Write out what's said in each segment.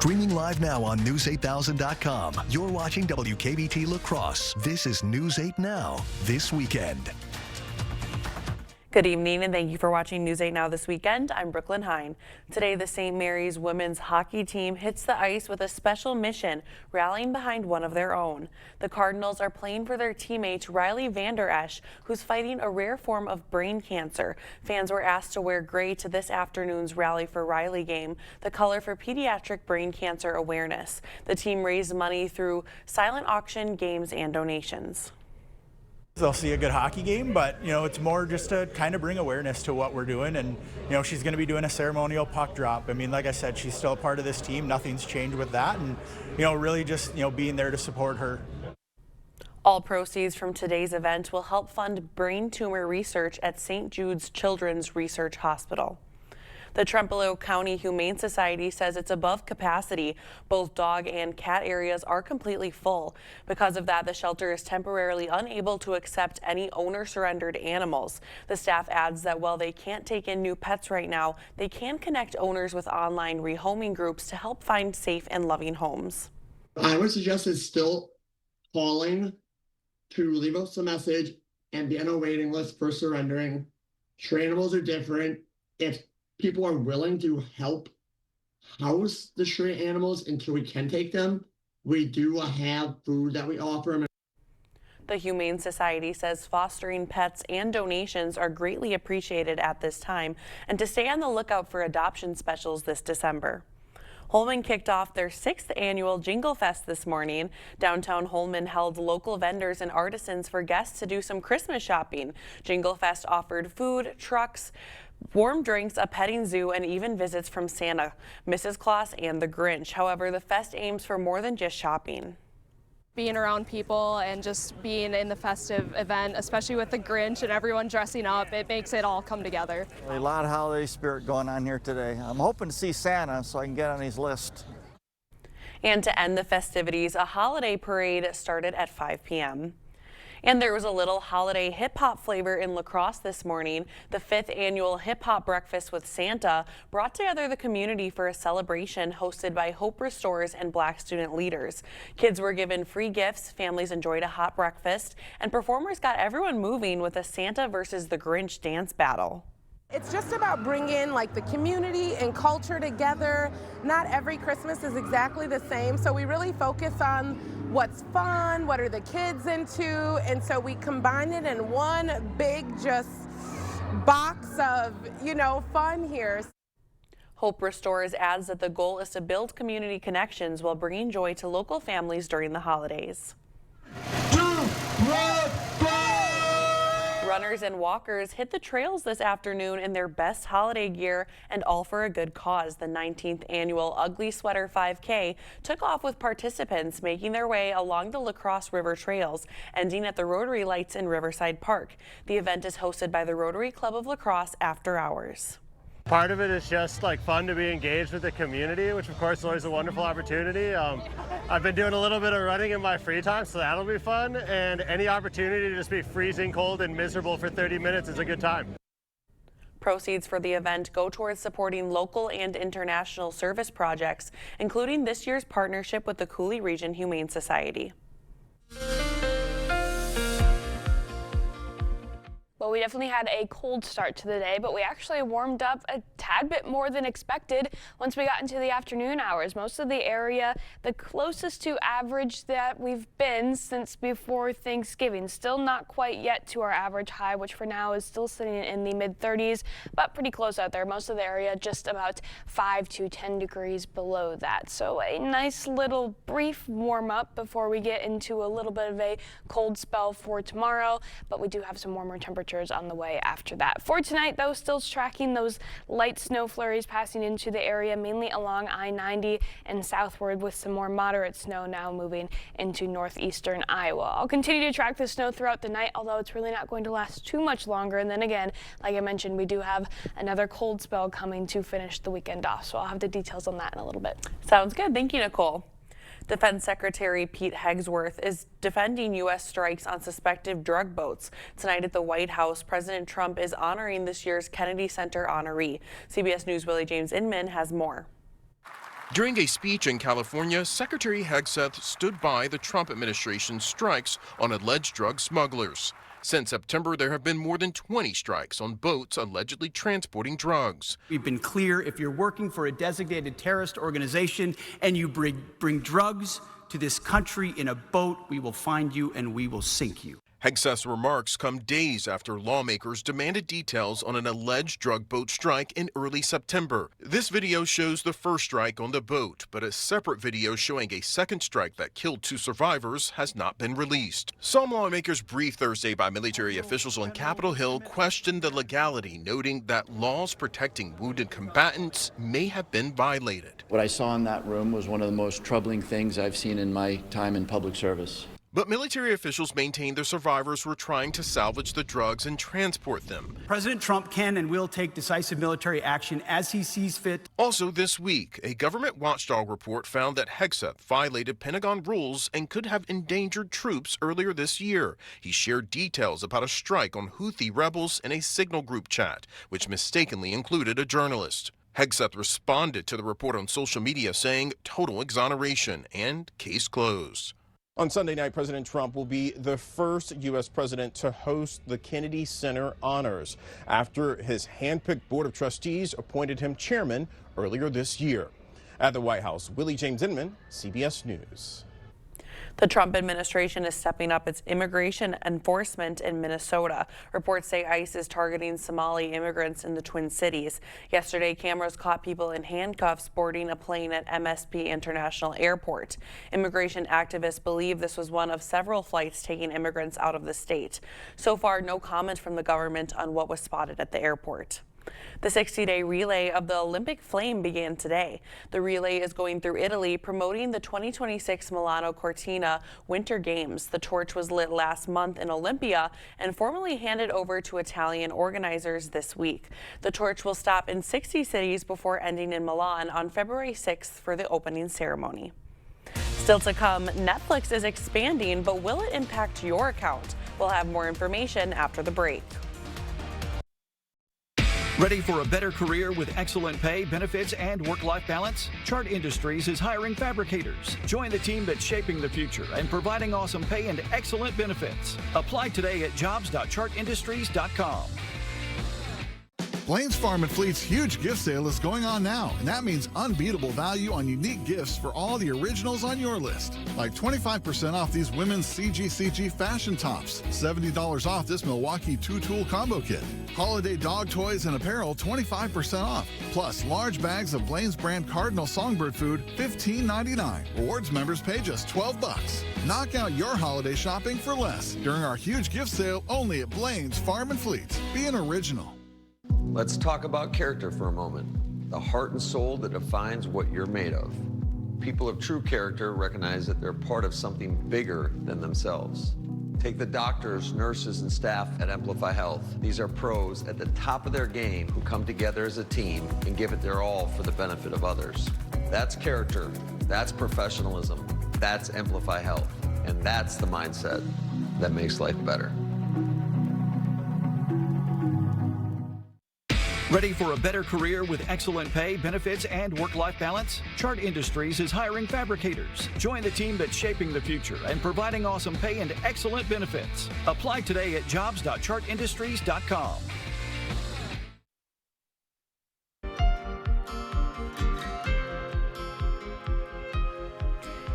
Streaming live now on News8000.com. You're watching WKBT La Crosse. This is News 8 Now, this weekend. Good evening and thank you for watching News 8 Now this weekend. I'm Brooklyn Hine. Today, the St. Mary's women's hockey team hits the ice with a special mission, rallying behind one of their own. The Cardinals are playing for their teammate Riley Vander Esch, who's fighting a rare form of brain cancer. Fans were asked to wear gray to this afternoon's Rally for Riley game, the color for pediatric brain cancer awareness. The team raised money through silent auction, games, and donations. They'll see a good hockey game, but it's more just to kind of bring awareness to what we're doing. And she's going to be doing a ceremonial puck drop. I mean, like I said, she's still a part of this team. Nothing's changed with that, and really just being there to support her. All proceeds from today's event will help fund brain tumor research at St. Jude's Children's Research Hospital. The Trempealeau County Humane Society says it's above capacity. Both dog and cat areas are completely full. Because of that, the shelter is temporarily unable to accept any owner-surrendered animals. The staff adds that while they can't take in new pets right now, they can connect owners with online rehoming groups to help find safe and loving homes. I would suggest it's still calling to leave us a message and be on a waiting list for surrendering. Stray animals are different. If people are willing to help house the stray animals until we can take them, we do have food that we offer them. The Humane Society says fostering pets and donations are greatly appreciated at this time, and to stay on the lookout for adoption specials this December. Holmen kicked off their 6th annual Jingle Fest this morning. Downtown Holmen held local vendors and artisans for guests to do some Christmas shopping. Jingle Fest offered food, trucks, warm drinks, a petting zoo, and even visits from Santa, Mrs. Claus, and the Grinch. However, the fest aims for more than just shopping. Being around people and just being in the festive event, especially with the Grinch and everyone dressing up, it makes it all come together. A lot of holiday spirit going on here today. I'm hoping to see Santa so I can get on his list. And to end the festivities, a holiday parade started at 5 p.m. And there was a little holiday hip-hop flavor in La Crosse this morning. The 5th annual Hip-Hop Breakfast with Santa brought together the community for a celebration hosted by Hope Restores and Black student leaders. Kids were given free gifts, families enjoyed a hot breakfast, and performers got everyone moving with a Santa versus the Grinch dance battle. It's just about bringing the community and culture together. Not every Christmas is exactly the same, so we really focus on what's fun, what are the kids into, and so we combine it in one big just box of, fun here. Hope Restores adds that the goal is to build community connections while bringing joy to local families during the holidays. Runners and walkers hit the trails this afternoon in their best holiday gear, and all for a good cause. The 19th annual Ugly Sweater 5K took off with participants making their way along the La Crosse River trails, ending at the Rotary Lights in Riverside Park. The event is hosted by the Rotary Club of La Crosse after hours. Part of it is just fun to be engaged with the community, which of course is always a wonderful opportunity. I've been doing a little bit of running in my free time, so that'll be fun. And any opportunity to just be freezing cold and miserable for 30 minutes is a good time. Proceeds for the event go towards supporting local and international service projects, including this year's partnership with the Coulee Region Humane Society. Well, we definitely had a cold start to the day, but we actually warmed up a tad bit more than expected once we got into the afternoon hours. Most of the area, the closest to average that we've been since before Thanksgiving. Still not quite yet to our average high, which for now is still sitting in the mid-30s, but pretty close out there. Most of the area just about 5 to 10 degrees below that. So a nice little brief warm up before we get into a little bit of a cold spell for tomorrow, but we do have some warmer temperatures on the way after that. For tonight, though, still tracking those light snow flurries passing into the area, mainly along I-90 and southward, with some more moderate snow now moving into northeastern Iowa. I'll continue to track the snow throughout the night, although it's really not going to last too much longer. And then again, like I mentioned, we do have another cold spell coming to finish the weekend off, so I'll have the details on that in a little bit. Sounds good. Thank you, Nicole. Defense Secretary Pete Hegsworth is defending U.S. strikes on suspected drug boats. Tonight at the White House, President Trump is honoring this year's Kennedy Center honoree. CBS News' Willie James Inman has more. During a speech in California, Secretary Hegseth stood by the Trump administration's strikes on alleged drug smugglers. Since September, there have been more than 20 strikes on boats allegedly transporting drugs. We've been clear, if you're working for a designated terrorist organization and you bring drugs to this country in a boat, we will find you and we will sink you. Hegseth's remarks come days after lawmakers demanded details on an alleged drug boat strike in early September. This video shows the first strike on the boat, but a separate video showing a second strike that killed 2 survivors has not been released. Some lawmakers briefed Thursday by military officials on Capitol Hill questioned the legality, noting that laws protecting wounded combatants may have been violated. What I saw in that room was one of the most troubling things I've seen in my time in public service. But military officials maintain the survivors were trying to salvage the drugs and transport them. President Trump can and will take decisive military action as he sees fit. Also this week, a government watchdog report found that Hegseth violated Pentagon rules and could have endangered troops earlier this year. He shared details about a strike on Houthi rebels in a Signal group chat, which mistakenly included a journalist. Hegseth responded to the report on social media saying total exoneration and case closed. On Sunday night, President Trump will be the first U.S. president to host the Kennedy Center Honors after his handpicked board of trustees appointed him chairman earlier this year. At the White House, Willie James Inman, CBS News. The Trump administration is stepping up its immigration enforcement in Minnesota. Reports say ICE is targeting Somali immigrants in the Twin Cities. Yesterday, cameras caught people in handcuffs boarding a plane at MSP International Airport. Immigration activists believe this was one of several flights taking immigrants out of the state. So far, no comment from the government on what was spotted at the airport. The 60-day relay of the Olympic Flame began today. The relay is going through Italy, promoting the 2026 Milano Cortina Winter Games. The torch was lit last month in Olympia and formally handed over to Italian organizers this week. The torch will stop in 60 cities before ending in Milan on February 6th for the opening ceremony. Still to come, Netflix is expanding, but will it impact your account? We'll have more information after the break. Ready for a better career with excellent pay, benefits, and work-life balance? Chart Industries is hiring fabricators. Join the team that's shaping the future and providing awesome pay and excellent benefits. Apply today at jobs.chartindustries.com. Blain's Farm and Fleet's huge gift sale is going on now, and that means unbeatable value on unique gifts for all the originals on your list. Like 25% off these women's CGCG fashion tops, $70 off this Milwaukee 2-tool combo kit. Holiday dog toys and apparel, 25% off. Plus, large bags of Blain's brand Cardinal Songbird food, $15.99. Rewards members pay just $12. Knock out your holiday shopping for less during our huge gift sale only at Blain's Farm and Fleet. Be an original. Let's talk about character for a moment. The heart and soul that defines what you're made of. People of true character recognize that they're part of something bigger than themselves. Take the doctors, nurses, and staff at Amplify Health. These are pros at the top of their game who come together as a team and give it their all for the benefit of others. That's character, that's professionalism, that's Amplify Health, and that's the mindset that makes life better. Ready for a better career with excellent pay, benefits, and work-life balance? Chart Industries is hiring fabricators. Join the team that's shaping the future and providing awesome pay and excellent benefits. Apply today at jobs.chartindustries.com.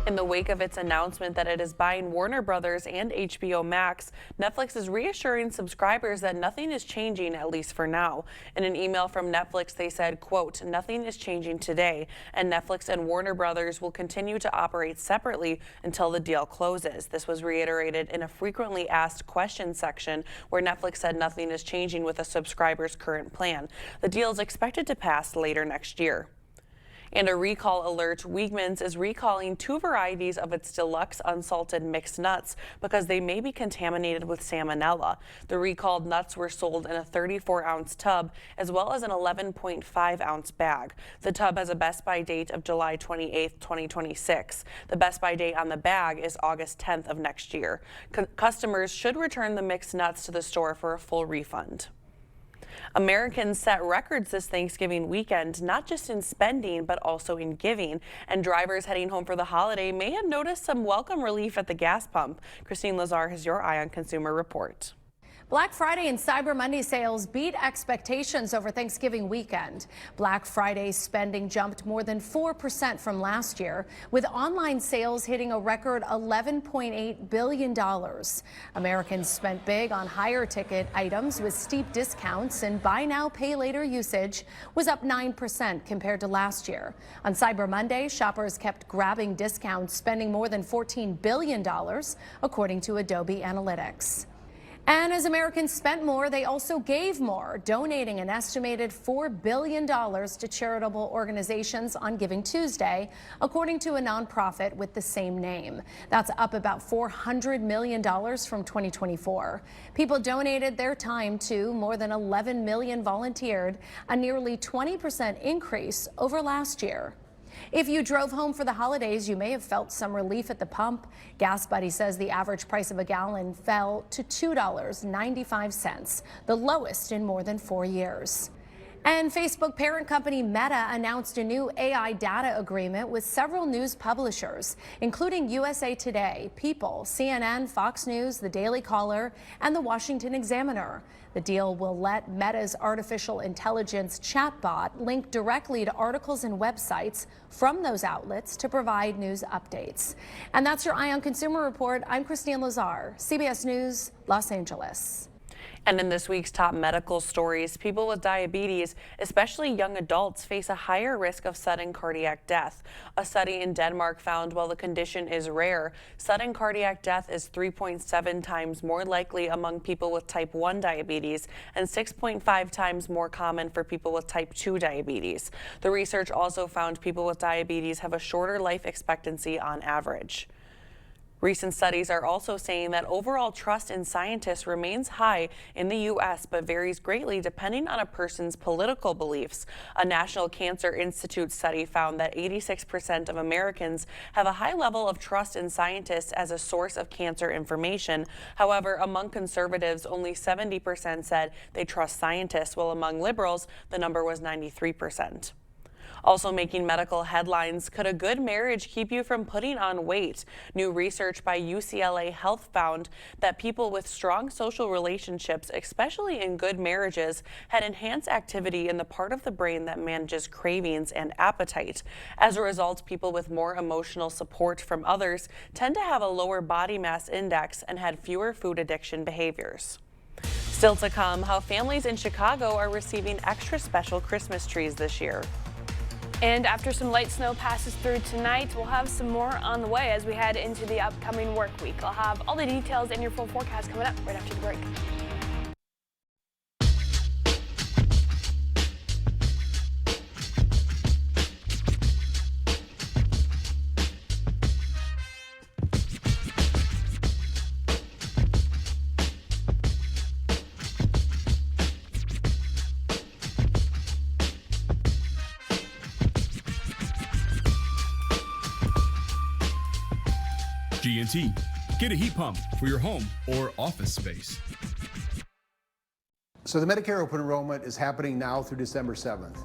In the wake of its announcement that it is buying Warner Brothers and HBO Max, Netflix is reassuring subscribers that nothing is changing, at least for now. In an email from Netflix, they said, quote, "Nothing is changing today, and Netflix and Warner Brothers will continue to operate separately until the deal closes." This was reiterated in a frequently asked questions section where Netflix said nothing is changing with a subscriber's current plan. The deal is expected to pass later next year. And a recall alert, Wegmans is recalling 2 varieties of its deluxe unsalted mixed nuts because they may be contaminated with salmonella. The recalled nuts were sold in a 34-ounce tub as well as an 11.5-ounce bag. The tub has a Best By date of July 28, 2026. The Best By date on the bag is August 10th of next year. Customers should return the mixed nuts to the store for a full refund. Americans set records this Thanksgiving weekend, not just in spending, but also in giving. And drivers heading home for the holiday may have noticed some welcome relief at the gas pump. Christine Lazar has your Eye on Consumer report. Black Friday and Cyber Monday sales beat expectations over Thanksgiving weekend. Black Friday spending jumped more than 4% from last year, with online sales hitting a record $11.8 billion. Americans spent big on higher ticket items with steep discounts, and buy now, pay later usage was up 9% compared to last year. On Cyber Monday, shoppers kept grabbing discounts, spending more than $14 billion, according to Adobe Analytics. And as Americans spent more, they also gave more, donating an estimated $4 billion to charitable organizations on Giving Tuesday, according to a nonprofit with the same name. That's up about $400 million from 2024. People donated their time to more than 11 million volunteered, a nearly 20% increase over last year. If you drove home for the holidays, you may have felt some relief at the pump. Gas Buddy says the average price of a gallon fell to $2.95, the lowest in more than 4 years. And Facebook parent company Meta announced a new AI data agreement with several news publishers, including USA Today, People, CNN, Fox News, The Daily Caller, and The Washington Examiner. The deal will let Meta's artificial intelligence chatbot link directly to articles and websites from those outlets to provide news updates. And that's your Eye on Consumer report. I'm Christine Lazar, CBS News, Los Angeles. And in this week's top medical stories, people with diabetes, especially young adults, face a higher risk of sudden cardiac death. A study in Denmark found while the condition is rare, sudden cardiac death is 3.7 times more likely among people with type 1 diabetes and 6.5 times more common for people with type 2 diabetes. The research also found people with diabetes have a shorter life expectancy on average. Recent studies are also saying that overall trust in scientists remains high in the U.S., but varies greatly depending on a person's political beliefs. A National Cancer Institute study found that 86% of Americans have a high level of trust in scientists as a source of cancer information. However, among conservatives, only 70% said they trust scientists, while among liberals, the number was 93%. Also making medical headlines, could a good marriage keep you from putting on weight? New research by UCLA Health found that people with strong social relationships, especially in good marriages, had enhanced activity in the part of the brain that manages cravings and appetite. As a result, people with more emotional support from others tend to have a lower body mass index and had fewer food addiction behaviors. Still to come, how families in Chicago are receiving extra special Christmas trees this year. And after some light snow passes through tonight, we'll have some more on the way as we head into the upcoming work week. I'll have all the details in your full forecast coming up right after the break. G&T. Get a heat pump for your home or office space. So the Medicare open enrollment is happening now through December 7th.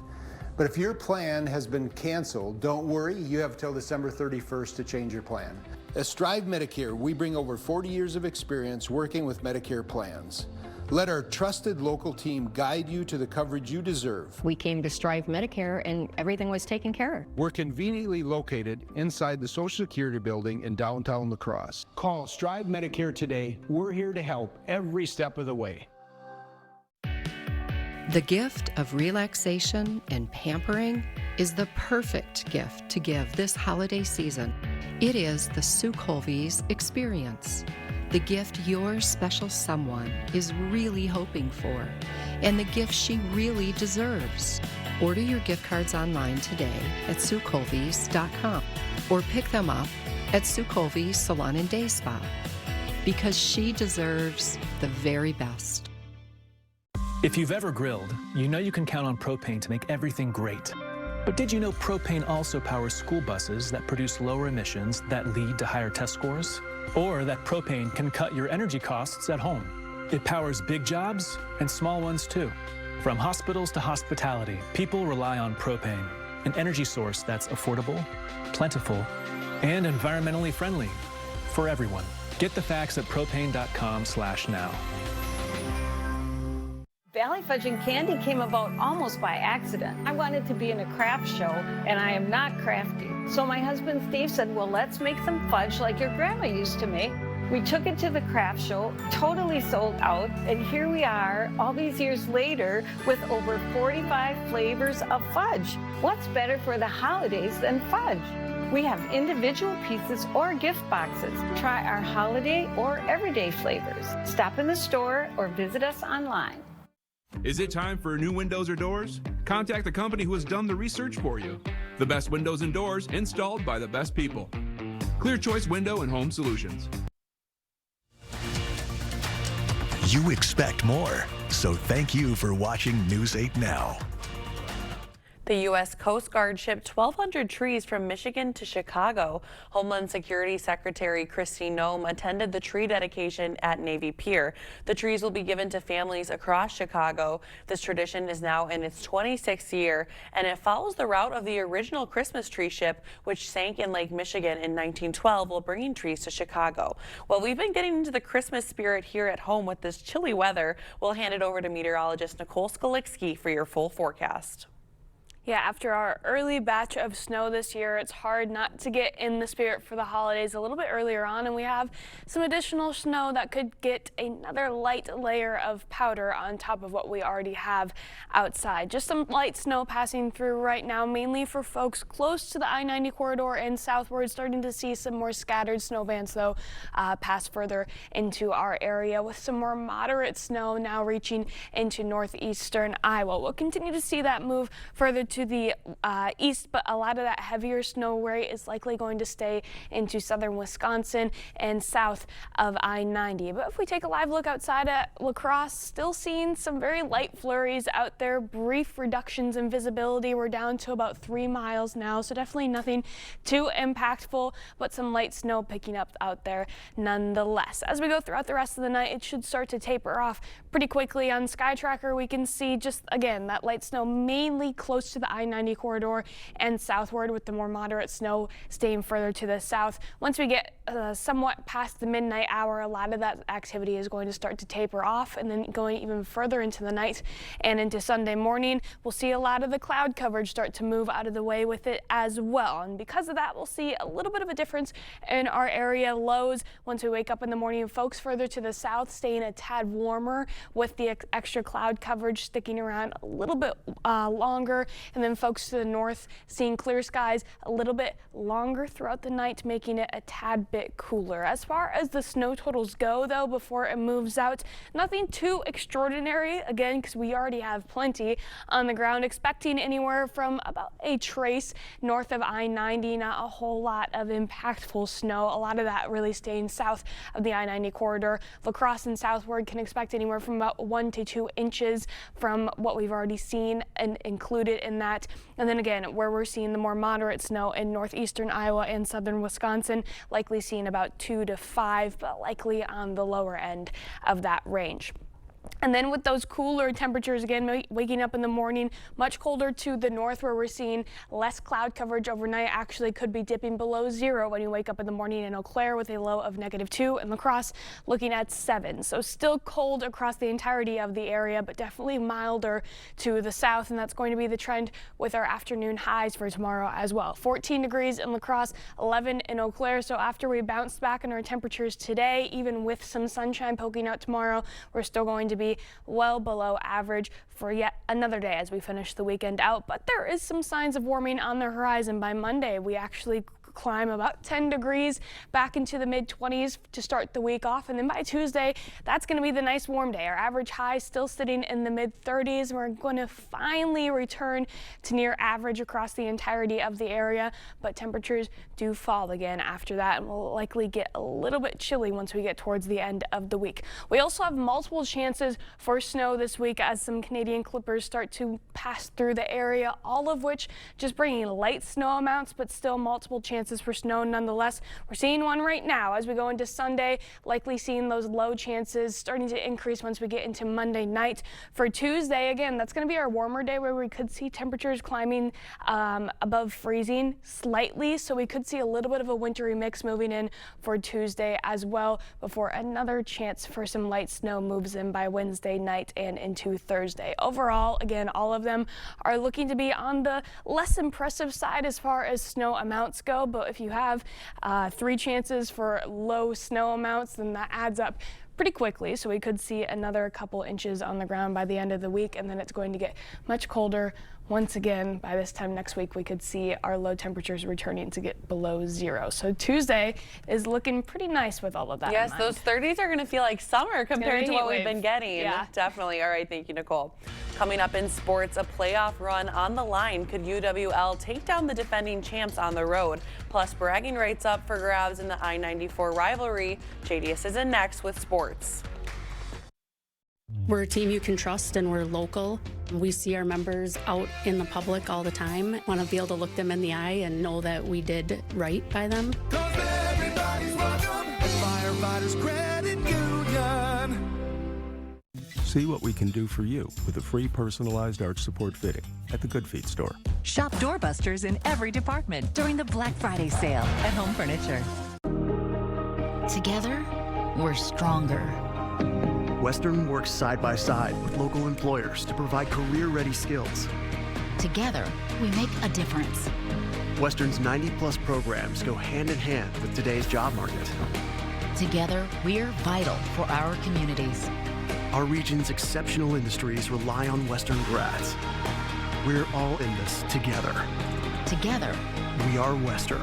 But if your plan has been canceled, don't worry, you have till December 31st to change your plan. At Strive Medicare, we bring over 40 years of experience working with Medicare plans. Let our trusted local team guide you to the coverage you deserve. We came to Strive Medicare and everything was taken care of. We're conveniently located inside the Social Security building in downtown La Crosse. Call Strive Medicare today. We're here to help every step of the way. The gift of relaxation and pampering is the perfect gift to give this holiday season. It is the Sue Colvey's experience. The gift your special someone is really hoping for, and the gift she really deserves. Order your gift cards online today at SueColveys.com or pick them up at Sue Colvey's Salon and Day Spa, because she deserves the very best. If you've ever grilled, you know you can count on propane to make everything great. But did you know propane also powers school buses that produce lower emissions that lead to higher test scores? Or that propane can cut your energy costs at home. It powers big jobs and small ones too. From hospitals to hospitality, people rely on propane, an energy source that's affordable, plentiful, and environmentally friendly for everyone. Get the facts at propane.com/now. Valley Fudge and Candy came about almost by accident. I wanted to be in a craft show, and I am not crafty. So my husband Steve said, well, let's make some fudge like your grandma used to make. We took it to the craft show, totally sold out, and here we are all these years later with over 45 flavors of fudge. What's better for the holidays than fudge? We have individual pieces or gift boxes. Try our holiday or everyday flavors. Stop in the store or visit us online. Is it time for new windows or doors? Contact the company who has done the research for you. The best windows and doors installed by the best people. Clear Choice Window and Home Solutions. You expect more, so thank you for watching News 8 Now. The U.S. Coast Guard shipped 1,200 trees from Michigan to Chicago. Homeland Security Secretary Kristi Noem attended the tree dedication at Navy Pier. The trees will be given to families across Chicago. This tradition is now in its 26th year, and it follows the route of the original Christmas tree ship, which sank in Lake Michigan in 1912 while bringing trees to Chicago. Well, we've been getting into the Christmas spirit here at home with this chilly weather. We'll hand it over to meteorologist Nicole Skalicki for your full forecast. Yeah, after our early batch of snow this year, it's hard not to get in the spirit for the holidays a little bit earlier on, and we have some additional snow that could get another light layer of powder on top of what we already have outside. Just some light snow passing through right now, mainly for folks close to the I-90 corridor and southward. Starting to see some more scattered snow bands, though, pass further into our area, with some more moderate snow now reaching into northeastern Iowa. We'll continue to see that move further to the east, but a lot of that heavier snow rate is likely going to stay into southern Wisconsin and south of I-90. But if we take a live look outside at La Crosse, still seeing some very light flurries out there, brief reductions in visibility. We're down to about 3 miles now, so definitely nothing too impactful, but some light snow picking up out there nonetheless. As we go throughout the rest of the night, it should start to taper off pretty quickly. On Sky Tracker, we can see just, again, that light snow mainly close to the I-90 corridor and southward, with the more moderate snow staying further to the south. Once we get somewhat past the midnight hour, a lot of that activity is going to start to taper off, and then going even further into the night and into Sunday morning, we'll see a lot of the cloud coverage start to move out of the way with it as well. And because of that, we'll see a little bit of a difference in our area lows once we wake up in the morning. Folks further to the south staying a tad warmer with the extra cloud coverage sticking around a little bit longer. And then folks to the north seeing clear skies a little bit longer throughout the night, making it a tad bit cooler. As far as the snow totals go, though, before it moves out, nothing too extraordinary, again, because we already have plenty on the ground. Expecting anywhere from about a trace north of I-90, not a whole lot of impactful snow. A lot of that really staying south of the I-90 corridor. La Crosse and southward can expect anywhere from about 1 to 2 inches from what we've already seen and included in that. And then again, where we're seeing the more moderate snow in northeastern Iowa and southern Wisconsin, likely seeing about 2 to 5, but likely on the lower end of that range. And then with those cooler temperatures, again, waking up in the morning, much colder to the north, where we're seeing less cloud coverage overnight. Actually could be dipping below 0 when you wake up in the morning in Eau Claire, with a low of -2, and La Crosse looking at 7. So still cold across the entirety of the area, but definitely milder to the south, and that's going to be the trend with our afternoon highs for tomorrow as well. 14 degrees in La Crosse, 11 in Eau Claire. So after we bounce back in our temperatures today, even with some sunshine poking out tomorrow, we're still going to be well below average for yet another day as we finish the weekend out. But there is some signs of warming on the horizon. By Monday, we actually climb about 10 degrees back into the mid-20s to start the week off, and then by Tuesday, that's going to be the nice warm day. Our average high still sitting in the mid-30s. We're going to finally return to near average across the entirety of the area, but temperatures do fall again after that, and will likely get a little bit chilly once we get towards the end of the week. We also have multiple chances for snow this week as some Canadian clippers start to pass through the area, all of which just bringing light snow amounts, but still multiple chances chances for snow nonetheless. We're seeing one right now as we go into Sunday, likely seeing those low chances starting to increase once we get into Monday night. For Tuesday, again, that's going to be our warmer day where we could see temperatures climbing above freezing slightly, so we could see a little bit of a wintry mix moving in for Tuesday as well before another chance for some light snow moves in by Wednesday night and into Thursday. Overall, again, all of them are looking to be on the less impressive side as far as snow amounts go, but if you have 3 chances for low snow amounts, then that adds up pretty quickly, so we could see another couple inches on the ground by the end of the week, and then it's going to get much colder once again. By this time next week, we could see our low temperatures returning to get below 0. So Tuesday is looking pretty nice with all of that. Yes, those 30s are going to feel like summer compared to what we've been getting. Yeah. Definitely. All right, thank you, Nicole. Coming up in sports, a playoff run on the line. Could UWL take down the defending champs on the road? Plus, bragging rights up for grabs in the I-94 rivalry. JDS is in next with sports. We're a team you can trust, and we're local. We see our members out in the public all the time. Want to be able to look them in the eye and know that we did right by them. Everybody's welcome at Firefighters Credit Union. See what we can do for you with a free personalized arch support fitting at the Good Feet store. Shop doorbusters in every department during the Black Friday sale at Home Furniture. Together, we're stronger. Western works side by side with local employers to provide career-ready skills. Together, we make a difference. Western's 90-plus programs go hand in hand with today's job market. Together, we're vital for our communities. Our region's exceptional industries rely on Western grads. We're all in this together. Together, we are Western.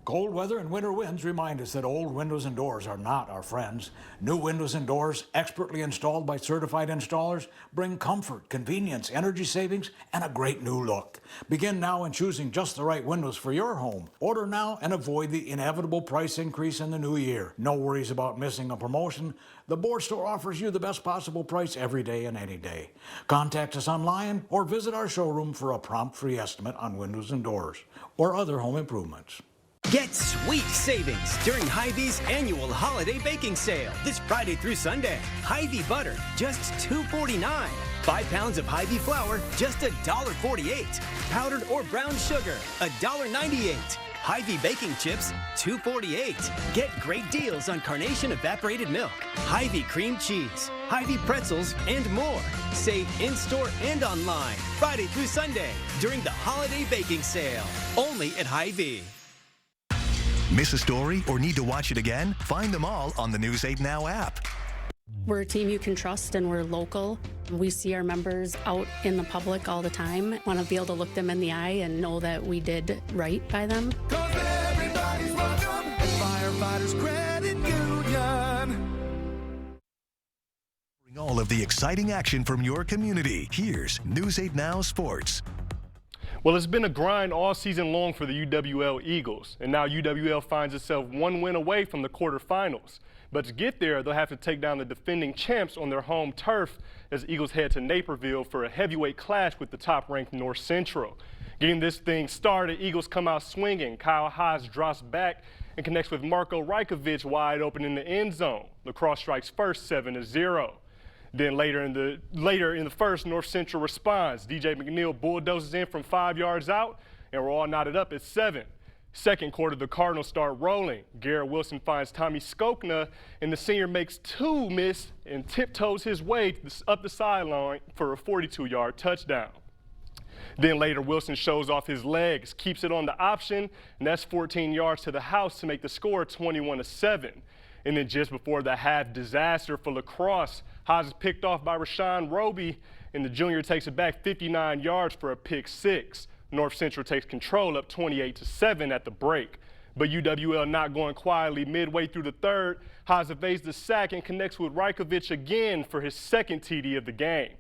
Cold weather and winter winds remind us that old windows and doors are not our friends. New windows and doors, expertly installed by certified installers, bring comfort, convenience, energy savings, and a great new look. Begin now in choosing just the right windows for your home. Order now and avoid the inevitable price increase in the new year. No worries about missing a promotion. The Board Store offers you the best possible price every day and any day. Contact us online or visit our showroom for a prompt free estimate on windows and doors or other home improvements. Get sweet savings during Hy-Vee's annual holiday baking sale this Friday through Sunday. Hy-Vee butter, just $2.49. 5 pounds of Hy-Vee flour, just $1.48. Powdered or brown sugar, $1.98. Hy-Vee baking chips, $2.48. Get great deals on Carnation evaporated milk, Hy-Vee cream cheese, Hy-Vee pretzels, and more. Save in-store and online Friday through Sunday during the holiday baking sale. Only at Hy-Vee. Miss a story or need to watch it again? Find them all on the News 8 Now app. We're a team you can trust, and we're local. We see our members out in the public all the time. Want to be able to look them in the eye and know that we did right by them. Everybody's welcome at Firefighters Credit Union. All of the exciting action from your community. Here's News 8 Now Sports. Well, it's been a grind all season long for the UWL Eagles, and now UWL finds itself 1 win away from the quarterfinals. But to get there, they'll have to take down the defending champs on their home turf as the Eagles head to Naperville for a heavyweight clash with the top-ranked North Central. Getting this thing started, Eagles come out swinging. Kyle Haas drops back and connects with Marko Rajkovic wide open in the end zone. Lacrosse strikes first 7-0. Then later in the first, North Central responds. DJ McNeil bulldozes in from 5 yards out, and we're all knotted up at 7. Second quarter, the Cardinals start rolling. Garrett Wilson finds Tommy Skokna, and the senior makes 2 miss and tiptoes his way up the sideline for a 42-yard touchdown. Then later, Wilson shows off his legs, keeps it on the option, and that's 14 yards to the house to make the score 21-7. And then just before the half disaster for Lacrosse, Haas is picked off by Rashawn Roby, and the junior takes it back 59 yards for a pick 6. North Central takes control up 28-7 at the break. But UWL not going quietly midway through the third. Haas evades the sack and connects with Rajkovic again for his second TD of the game.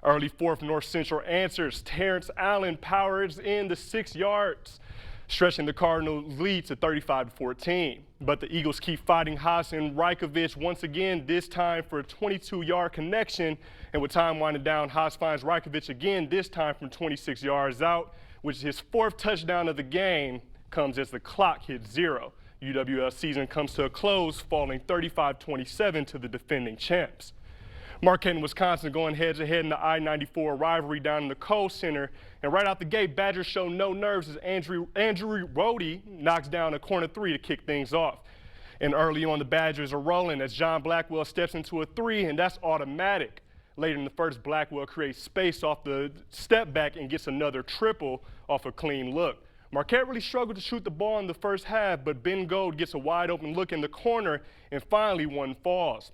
Early fourth, North Central answers. Terrence Allen powers in the 6 yards stretching the Cardinals' lead to 35-14. But the Eagles keep fighting Haas and Rajkovic once again, this time for a 22-yard connection. And with time winding down, Haas finds Rajkovic again, this time from 26 yards out, which is his 4th touchdown of the game, comes as the clock hits 0. UWL season comes to a close, falling 35-27 to the defending champs. Marquette and Wisconsin going head-to-head in the I-94 rivalry down in the Kohl Center. And right out the gate, Badgers show no nerves as Andrew Rohde knocks down a corner 3 to kick things off. And early on, the Badgers are rolling as John Blackwell steps into a 3, and that's automatic. Later in the first, Blackwell creates space off the step back and gets another triple off a clean look. Marquette really struggled to shoot the ball in the first half, but Ben Gold gets a wide open look in the corner, and finally one falls.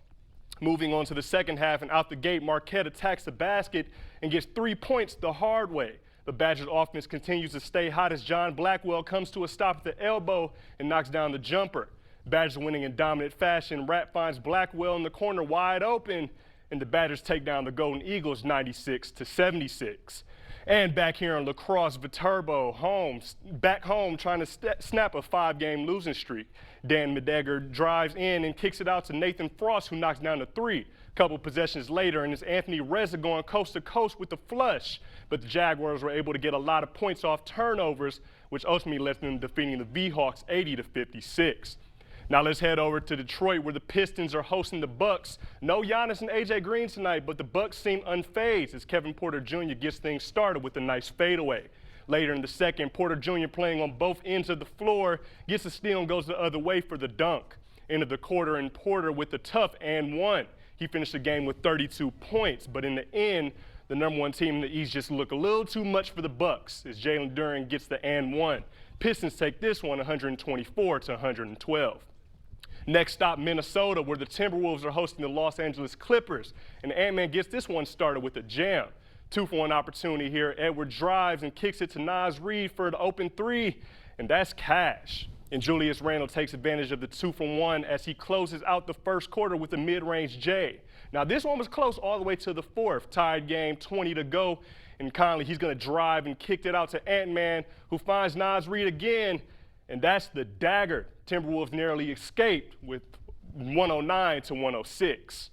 Moving on to the second half, and out the gate, Marquette attacks the basket and gets 3 points the hard way. The Badgers offense continues to stay hot as John Blackwell comes to a stop at the elbow and knocks down the jumper. Badgers winning in dominant fashion. Rapp finds Blackwell in the corner wide open, and the Badgers take down the Golden Eagles 96-76. And back here in La Crosse, Viterbo back home trying to snap a 5-game losing streak. Dan Medegger drives in and kicks it out to Nathan Frost, who knocks down a 3. Couple possessions later, and it's Anthony Reza going coast to coast with the flush. But the Jaguars were able to get a lot of points off turnovers, which ultimately led them defeating the V-Hawks 80-56. Now let's head over to Detroit, where the Pistons are hosting the Bucks. No Giannis and A.J. Green tonight, but the Bucks seem unfazed as Kevin Porter Jr. gets things started with a nice fadeaway. Later in the second, Porter Jr. playing on both ends of the floor gets a steal and goes the other way for the dunk. End of the quarter, and Porter with the tough and 1. He finished the game with 32 points, but in the end, the #1 team in the East just looked a little too much for the Bucks as Jalen Duren gets the and 1. Pistons take this one 124-112. Next stop, Minnesota, where the Timberwolves are hosting the Los Angeles Clippers. And Ant-Man gets this one started with a jam. 2-for-1 opportunity here. Edward drives and kicks it to Naz Reid for the open 3, and that's cash. And Julius Randle takes advantage of the 2-for-1 as he closes out the first quarter with a mid-range J. Now, this one was close all the way to the 4th. Tied game, 20 to go. And Conley, he's going to drive and kicked it out to Ant-Man, who finds Naz Reid again. And that's the dagger. Timberwolves narrowly escaped with 109-106.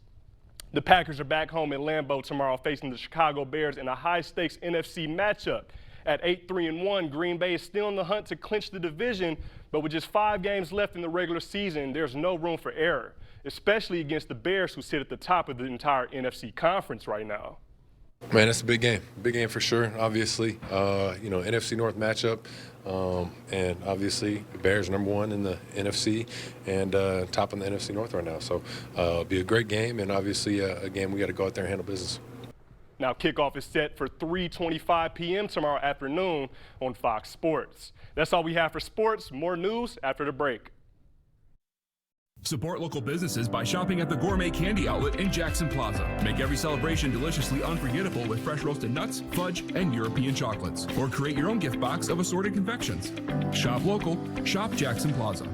The Packers are back home in Lambeau tomorrow facing the Chicago Bears in a high-stakes NFC matchup. At 8-3-1, Green Bay is still in the hunt to clinch the division, but with just 5 games left in the regular season, there's no room for error, especially against the Bears, who sit at the top of the entire NFC conference right now. Man, that's a big game for sure. Obviously, NFC North matchup, and obviously the Bears #1 in the NFC and top in the NFC North right now. So it'll be a great game, and obviously a game we got to go out there and handle business. Now kickoff is set for 3:25 p.m. tomorrow afternoon on Fox Sports. That's all we have for sports. More news after the break. Support local businesses by shopping at the Gourmet Candy Outlet in Jackson Plaza. Make every celebration deliciously unforgettable with fresh roasted nuts, fudge, and European chocolates. Or create your own gift box of assorted confections. Shop local, shop Jackson Plaza.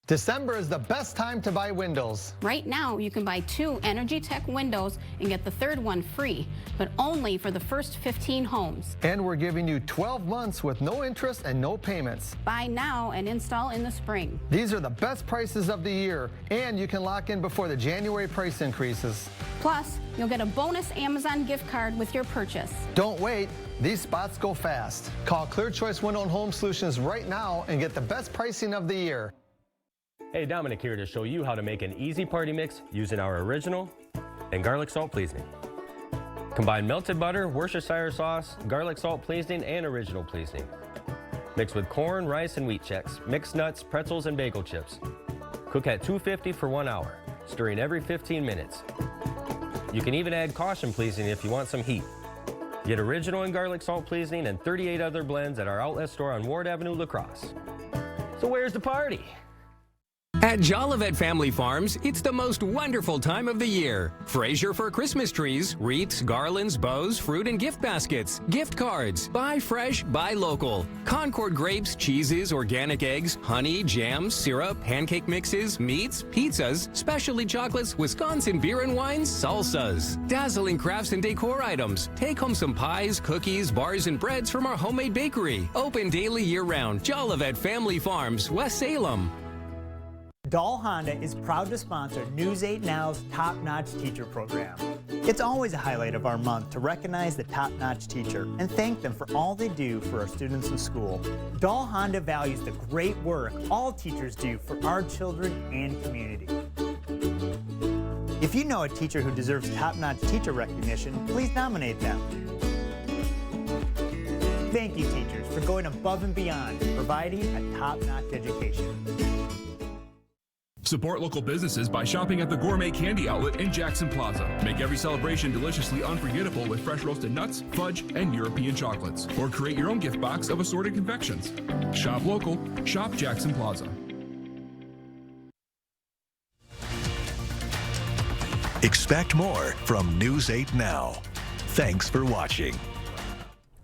December is the best time to buy windows. Right now, you can buy 2 Energy Tech windows and get the 3rd one free, but only for the first 15 homes. And we're giving you 12 months with no interest and no payments. Buy now and install in the spring. These are the best prices of the year, and you can lock in before the January price increases. Plus, you'll get a bonus Amazon gift card with your purchase. Don't wait. These spots go fast. Call Clear Choice Window and Home Solutions right now and get the best pricing of the year. Hey, Dominic here to show you how to make an easy party mix using our original and garlic salt seasoning. Combine melted butter, Worcestershire sauce, garlic salt seasoning, and original seasoning. Mix with corn, rice, and wheat checks, mixed nuts, pretzels, and bagel chips. Cook at 250 for 1 hour, stirring every 15 minutes. You can even add caution seasoning if you want some heat. Get original and garlic salt seasoning and 38 other blends at our outlet store on Ward Avenue, La Crosse. So where's the party? At Jolivet Family Farms, it's the most wonderful time of the year. Fraser for Christmas trees, wreaths, garlands, bows, fruit and gift baskets, gift cards. Buy fresh, buy local. Concord grapes, cheeses, organic eggs, honey, jams, syrup, pancake mixes, meats, pizzas, specialty chocolates, Wisconsin beer and wines, salsas. Dazzling crafts and decor items. Take home some pies, cookies, bars, and breads from our homemade bakery. Open daily year-round. Jolivet Family Farms, West Salem. Dahl Honda is proud to sponsor News 8 Now's Top-Notch Teacher Program. It's always a highlight of our month to recognize the top-notch teacher and thank them for all they do for our students in school. Dahl Honda values the great work all teachers do for our children and community. If you know a teacher who deserves top-notch teacher recognition, please nominate them. Thank you, teachers, for going above and beyond providing a top-notch education. Support local businesses by shopping at the Gourmet Candy Outlet in Jackson Plaza. Make every celebration deliciously unforgettable with fresh roasted nuts, fudge, and European chocolates. Or create your own gift box of assorted confections. Shop local, shop Jackson Plaza. Expect more from News 8 Now. Thanks for watching.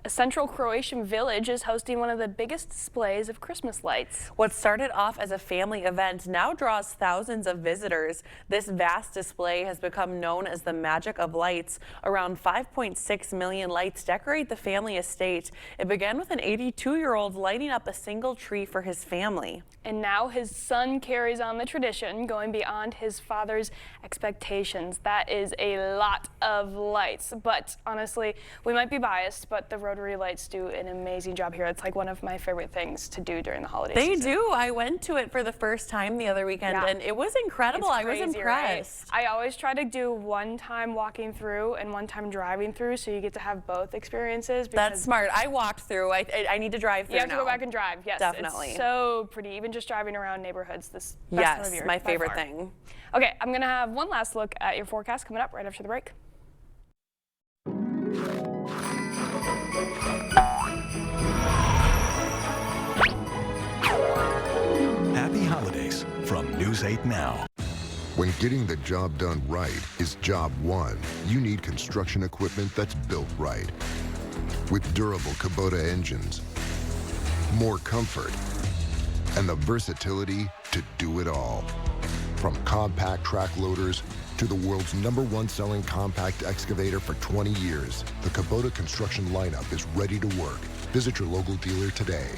A central Croatian village is hosting one of the biggest displays of Christmas lights. What started off as a family event now draws thousands of visitors. This vast display has become known as the Magic of Lights. Around 5.6 million lights decorate the family estate. It began with an 82-year-old lighting up a single tree for his family. And now his son carries on the tradition, going beyond his father's expectations. That is a lot of lights, but honestly, we might be biased, but the Rotary Lights do an amazing job here. It's like one of my favorite things to do during the holiday season. They do. I went to it for the first time the other weekend, and it was incredible. It's I was crazy, impressed. Right? I always try to do one time walking through and one time driving through, so you get to have both experiences. That's smart. I walked through. I need to drive through. You have to now. go back and drive. Yes, definitely. It's so pretty. Even just driving around neighborhoods this best time of year. My favorite thing. Okay, I'm gonna have one last look at your forecast coming up right after the break. Happy holidays from News 8 Now. When getting the job done right is job one, you need construction equipment that's built right. With durable Kubota engines, more comfort, and the versatility to do it all. From compact track loaders to the world's #1 selling compact excavator for 20 years, the Kubota construction lineup is ready to work. Visit your local dealer today.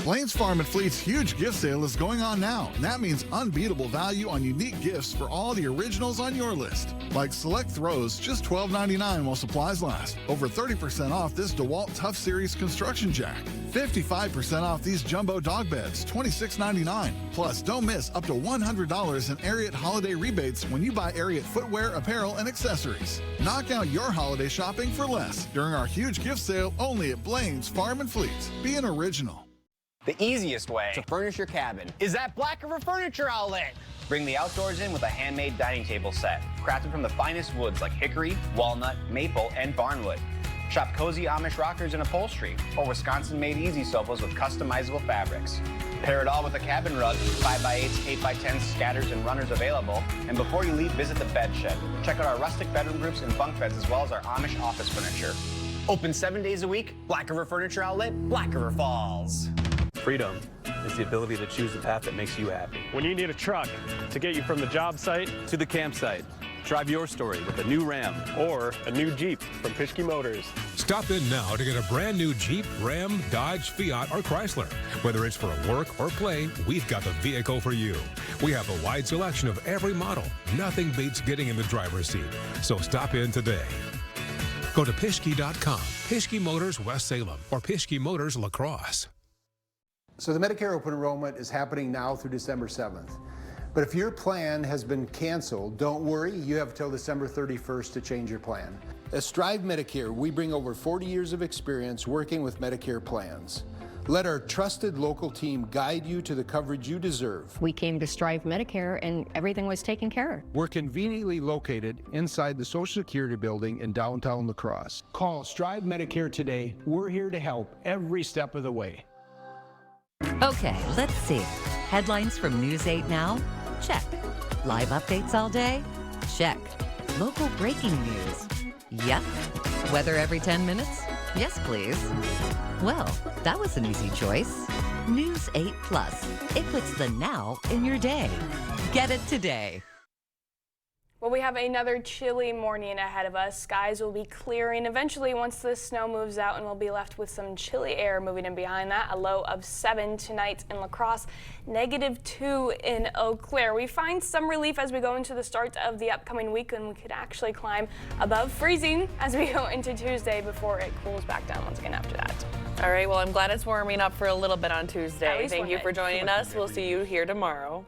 Blain's Farm and Fleet's huge gift sale is going on now, and that means unbeatable value on unique gifts for all the originals on your list. Like select throws, just $12.99 while supplies last. Over 30% off this DeWalt Tough Series construction jack. 55% off these jumbo dog beds, $26.99. Plus, don't miss up to $100 in Ariat holiday rebates when you buy Ariat footwear, apparel, and accessories. Knock out your holiday shopping for less during our huge gift sale only at Blain's Farm and Fleet. Be an original. The easiest way to furnish your cabin is at Black River Furniture Outlet. Bring the outdoors in with a handmade dining table set, crafted from the finest woods like hickory, walnut, maple, and barnwood. Shop cozy Amish rockers and upholstery, or Wisconsin-made easy sofas with customizable fabrics. Pair it all with a cabin rug, 5x8s, 8x10s, scatters, and runners available. And before you leave, visit the bed shed. Check out our rustic bedroom groups and bunk beds, as well as our Amish office furniture. Open 7 days a week, Black River Furniture Outlet, Black River Falls. Freedom is the ability to choose the path that makes you happy. When you need a truck to get you from the job site to the campsite, drive your story with a new Ram or a new Jeep from Pischke Motors. Stop in now to get a brand new Jeep, Ram, Dodge, Fiat, or Chrysler. Whether it's for work or play, we've got the vehicle for you. We have a wide selection of every model. Nothing beats getting in the driver's seat. So stop in today. Go to Pischke.com, Pischke Motors West Salem, or Pischke Motors La Crosse. So the Medicare open enrollment is happening now through December 7th. But if your plan has been canceled, don't worry, you have till December 31st to change your plan. At Strive Medicare, we bring over 40 years of experience working with Medicare plans. Let our trusted local team guide you to the coverage you deserve. We came to Strive Medicare and everything was taken care of. We're conveniently located inside the Social Security building in downtown La Crosse. Call Strive Medicare today. We're here to help every step of the way. Okay, let's see. Headlines from News 8 Now? Check. Live updates all day? Check. Local breaking news? Yep. Weather every 10 minutes? Yes, please. Well, that was an easy choice. News 8 Plus. It puts the now in your day. Get it today. Well, we have another chilly morning ahead of us. Skies will be clearing eventually once the snow moves out, and we'll be left with some chilly air moving in behind that. A low of 7 tonight in La Crosse, -2 in Eau Claire. We find some relief as we go into the start of the upcoming week, and we could actually climb above freezing as we go into Tuesday before it cools back down once again after that. All right, well, I'm glad it's warming up for a little bit on Tuesday. Thank you for joining us. We'll see you here tomorrow.